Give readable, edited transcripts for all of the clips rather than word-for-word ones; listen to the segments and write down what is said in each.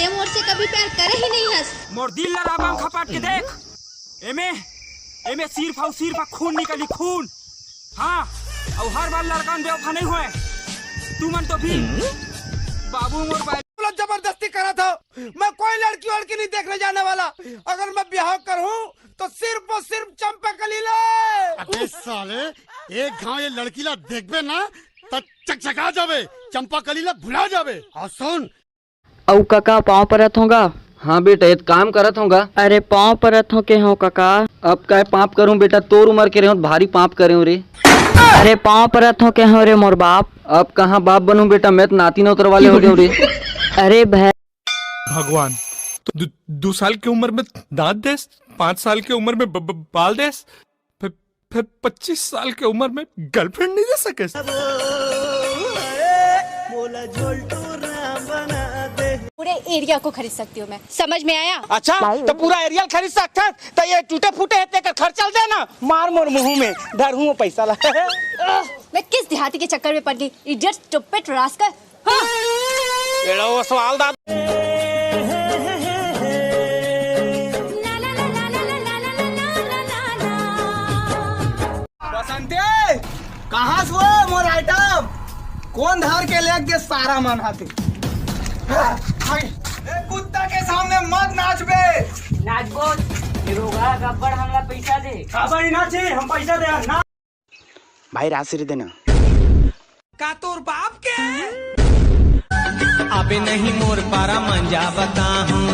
ते मोर से कभी प्यार करे ही नहीं हस। मोर दिल ला राबांग खपाट के देख, एमे सिर्फ खून निकली खून। हाँ, और हर बार लड़कान बेवफा नहीं हुए। तू मन तो भी बाबू मोर बाई जबरदस्ती करा था। मैं कोई लड़की नहीं देखने जाने वाला। अगर मैं ब्याह करूं तो सिर्फ और सिर्फ चंपा कलीला। अबे साले, एक गाँव ये लड़की ला देखबे ना तो चकचका जावे, चंपा कलीला भुला जावे। और सुन, औ काका पाँव परत होगा। हाँ बेटा, ये काम करत होगा। अरे पाँव परत हो के हो काका। अब क्या पाप करूं बेटा, तोर उम्र के रहो भारी पाप करे रे। अरे पाँव परत हो के हो रे मोर बाप। अब कहाँ बाप बनूं बेटा, मैं तो नाती न उतरवाले हो गए रे। अरे भगवान, तो 2 साल की उम्र में दांत देस, 5 साल की उम्र में बाल देस, फिर 25 साल की उम्र में गर्लफ्रेंड नहीं दे सके। पूरे एरिया को खरीद सकती हूँ मैं, समझ में आया? अच्छा, तो पूरा एरियल खरीद सकता है तो ये टूटे फूटे हेते का खर्चा चल देना। मार मोर मुंह में डर हूँ पैसा ला। मैं किस देहाती के चक्कर में पड़ गई, इडियट स्टूपिड रास्कल। हाँ। ये लो सवाल दाद। बसंते, कहाँ से वो मोर आइटम? कौन धार के ले के सारा मन हाथे? कुत्ता के सामने मत नाच बे। नाचबो रोगा गब्बर हमला पैसा दे। काबड़ी नाचे, हम पैसा दे ना। भाई राशि देना। का तोर बाप के? अबे नहीं मोर पारा मंजा बता हूँ।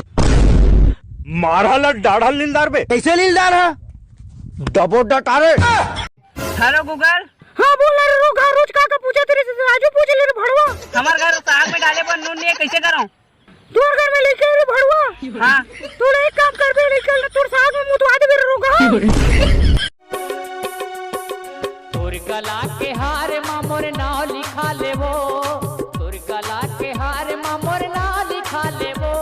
मारा ला डाढ़ा लीलदार बे। कैसे लीलदार है? डबो डटारे। Hello Google. हाँ बोल रहे रोगा, रोज का पूछा तेरे से राजू पूछ ले रे भड़वा। हमारे घर साग में डाले पर नून नहीं है, कैसे करूँ? तोर घर में लेके रे भड़वा। हाँ तू एक काम कर बे, निकल तोर साग में मुतवा दे रे रोगा। तोर गला के हार माँ मोर नाव लिखा ले वो, तोर गला के हार माँ मोर नाव लिखा ले वो।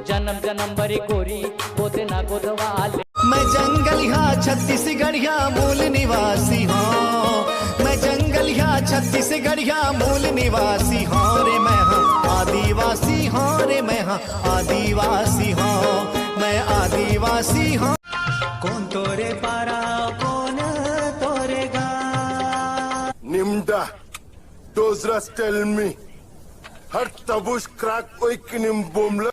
जन्म जन्म बरी गोरी गोद ना गोदवा ले। मैं जंगलिया छत्तीसगढ़िया मूल निवासी हूँ। मैं जंगलिया छत्तीसगढ़िया मूल निवासी हूँ रे। मैं हाँ आदिवासी हूँ रे, मैं हाँ आदिवासी हूँ, मैं आदिवासी हूँ। कौन तोरे पारा कौन तोरे गा? Nimda, those rust tell me. Her tabush crack oikinim bomla.